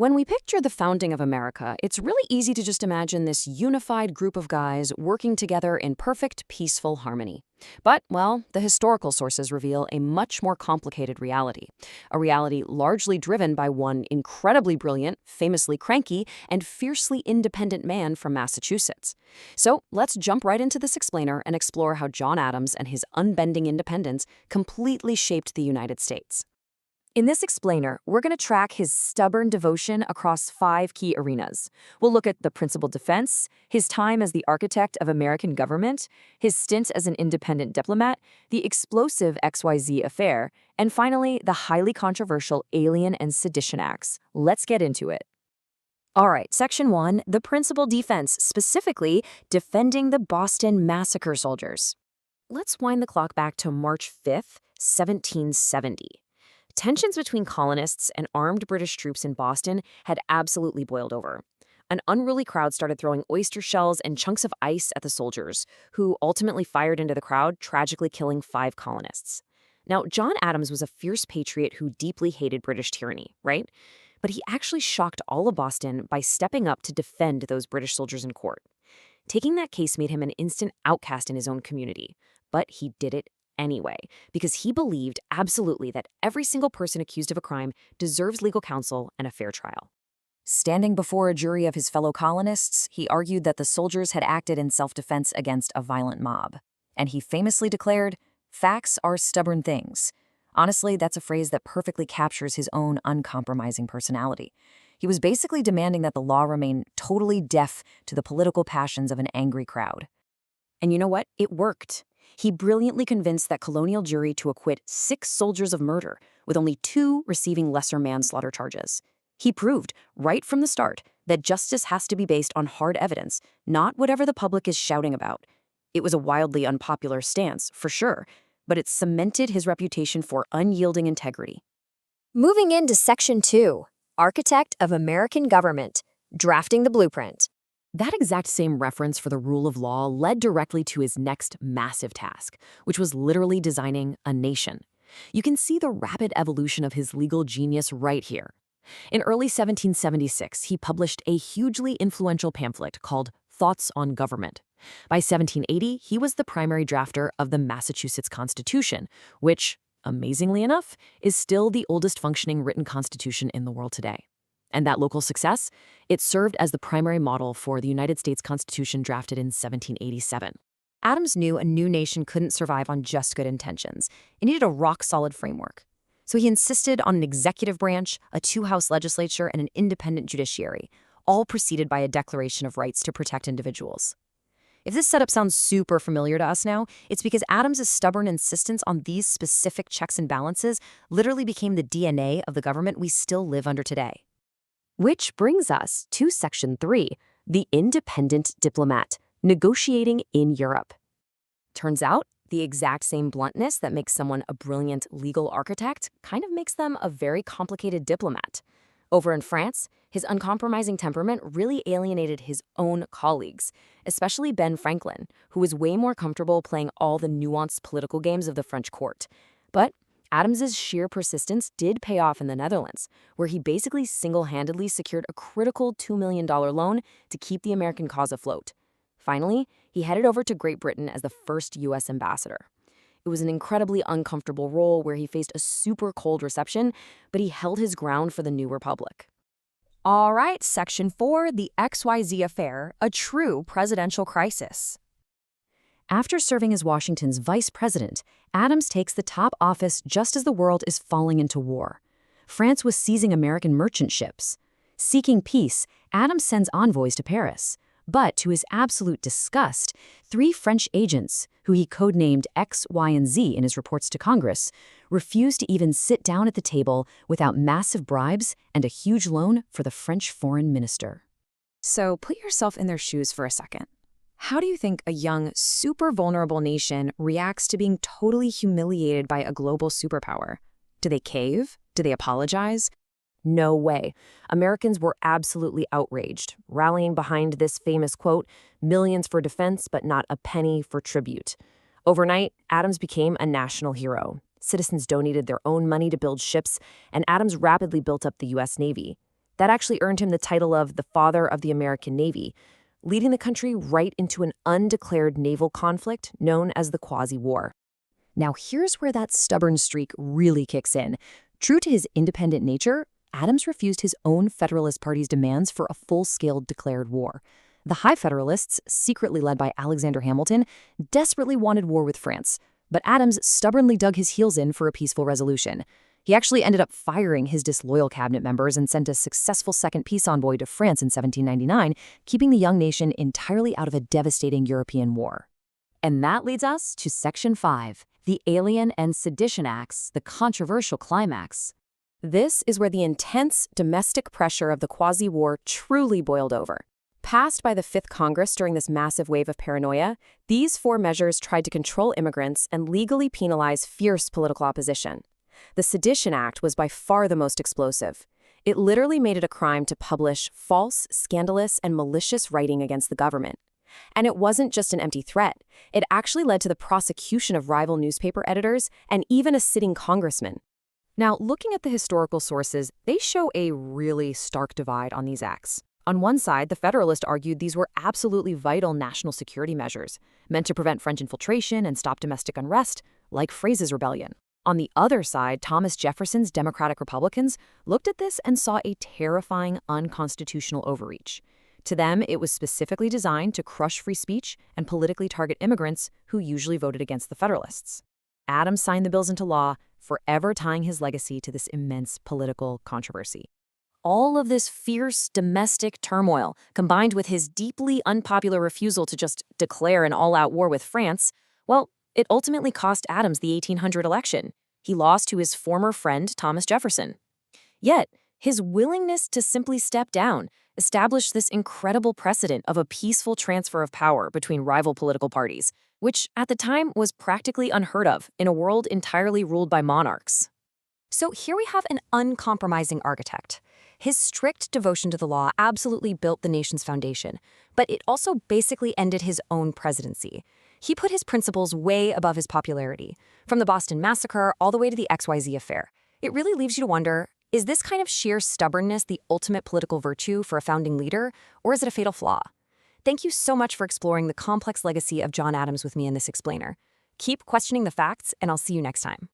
When we picture the founding of America, it's really easy to just imagine this unified group of guys working together in perfect, peaceful harmony. But, well, the historical sources reveal a much more complicated reality. A reality largely driven by one incredibly brilliant, famously cranky, and fiercely independent man from Massachusetts. So, let's jump right into this explainer and explore how John Adams and his unbending independence completely shaped the United States. In this explainer, we're going to track his stubborn devotion across 5 key arenas. We'll look at the principal defense, his time as the architect of American government, his stint as an independent diplomat, the explosive XYZ Affair, and finally, the highly controversial Alien and Sedition Acts. Let's get into it. All right, Section 1, the principal defense, specifically defending the Boston Massacre soldiers. Let's wind the clock back to March 5th, 1770. Tensions between colonists and armed British troops in Boston had absolutely boiled over. An unruly crowd started throwing oyster shells and chunks of ice at the soldiers, who ultimately fired into the crowd, tragically killing 5 colonists. Now, John Adams was a fierce patriot who deeply hated British tyranny, right? But he actually shocked all of Boston by stepping up to defend those British soldiers in court. Taking that case made him an instant outcast in his own community, but he did it anyway, because he believed absolutely that every single person accused of a crime deserves legal counsel and a fair trial. Standing before a jury of his fellow colonists, he argued that the soldiers had acted in self-defense against a violent mob. And he famously declared, "Facts are stubborn things." Honestly, that's a phrase that perfectly captures his own uncompromising personality. He was basically demanding that the law remain totally deaf to the political passions of an angry crowd. And you know what? It worked. He brilliantly convinced that colonial jury to acquit 6 soldiers of murder, with only 2 receiving lesser manslaughter charges. He proved, right from the start, that justice has to be based on hard evidence, not whatever the public is shouting about. It was a wildly unpopular stance, for sure, but it cemented his reputation for unyielding integrity. Moving into Section 2, Architect of American Government, Drafting the Blueprint. That exact same reference for the rule of law led directly to his next massive task, which was literally designing a nation. You can see the rapid evolution of his legal genius right here. In early 1776, he published a hugely influential pamphlet called Thoughts on Government. By 1780, he was the primary drafter of the Massachusetts Constitution, which, amazingly enough, is still the oldest functioning written constitution in the world today. And that local success, it served as the primary model for the United States Constitution drafted in 1787. Adams knew a new nation couldn't survive on just good intentions. It needed a rock-solid framework. So he insisted on an executive branch, a 2-house legislature, and an independent judiciary, all preceded by a declaration of rights to protect individuals. If this setup sounds super familiar to us now, it's because Adams' stubborn insistence on these specific checks and balances literally became the DNA of the government we still live under today. Which brings us to Section 3, the independent diplomat, negotiating in Europe. Turns out, the exact same bluntness that makes someone a brilliant legal architect kind of makes them a very complicated diplomat. Over in France, his uncompromising temperament really alienated his own colleagues, especially Ben Franklin, who was way more comfortable playing all the nuanced political games of the French court. But Adams's sheer persistence did pay off in the Netherlands, where he basically single-handedly secured a critical $2 million loan to keep the American cause afloat. Finally, he headed over to Great Britain as the first U.S. ambassador. It was an incredibly uncomfortable role where he faced a super cold reception, but he held his ground for the new republic. All right, Section 4, the XYZ Affair, a true presidential crisis. After serving as Washington's vice president, Adams takes the top office just as the world is falling into war. France was seizing American merchant ships. Seeking peace, Adams sends envoys to Paris. But to his absolute disgust, 3 French agents, who he codenamed X, Y, and Z in his reports to Congress, refused to even sit down at the table without massive bribes and a huge loan for the French foreign minister. So put yourself in their shoes for a second. How do you think a young, super vulnerable nation reacts to being totally humiliated by a global superpower? Do they cave? Do they apologize? No way. Americans were absolutely outraged, rallying behind this famous quote, "Millions for defense, but not a penny for tribute." Overnight, Adams became a national hero. Citizens donated their own money to build ships, and Adams rapidly built up the U.S. Navy. That actually earned him the title of the Father of the American Navy, leading the country right into an undeclared naval conflict known as the Quasi-War. Now, here's where that stubborn streak really kicks in. True to his independent nature, Adams refused his own Federalist Party's demands for a full-scale declared war. The High Federalists, secretly led by Alexander Hamilton, desperately wanted war with France, but Adams stubbornly dug his heels in for a peaceful resolution. He actually ended up firing his disloyal cabinet members and sent a successful second peace envoy to France in 1799, keeping the young nation entirely out of a devastating European war. And that leads us to Section 5, the Alien and Sedition Acts, the controversial climax. This is where the intense domestic pressure of the Quasi-War truly boiled over. Passed by the Fifth Congress during this massive wave of paranoia, these 4 measures tried to control immigrants and legally penalize fierce political opposition. The Sedition Act was by far the most explosive. It literally made it a crime to publish false, scandalous, and malicious writing against the government. And it wasn't just an empty threat. It actually led to the prosecution of rival newspaper editors and even a sitting congressman. Now, looking at the historical sources, they show a really stark divide on these acts. On one side, the Federalists argued these were absolutely vital national security measures, meant to prevent French infiltration and stop domestic unrest, like Fraser's Rebellion. On the other side, Thomas Jefferson's Democratic Republicans looked at this and saw a terrifying unconstitutional overreach. To them, it was specifically designed to crush free speech and politically target immigrants who usually voted against the Federalists. Adams signed the bills into law, forever tying his legacy to this immense political controversy. All of this fierce domestic turmoil, combined with his deeply unpopular refusal to just declare an all-out war with France, well, it ultimately cost Adams the 1800 election. He lost to his former friend, Thomas Jefferson. Yet, his willingness to simply step down established this incredible precedent of a peaceful transfer of power between rival political parties, which at the time was practically unheard of in a world entirely ruled by monarchs. So here we have an uncompromising architect. His strict devotion to the law absolutely built the nation's foundation, but it also basically ended his own presidency. He put his principles way above his popularity, from the Boston Massacre all the way to the XYZ Affair. It really leaves you to wonder, is this kind of sheer stubbornness the ultimate political virtue for a founding leader, or is it a fatal flaw? Thank you so much for exploring the complex legacy of John Adams with me in this explainer. Keep questioning the facts, and I'll see you next time.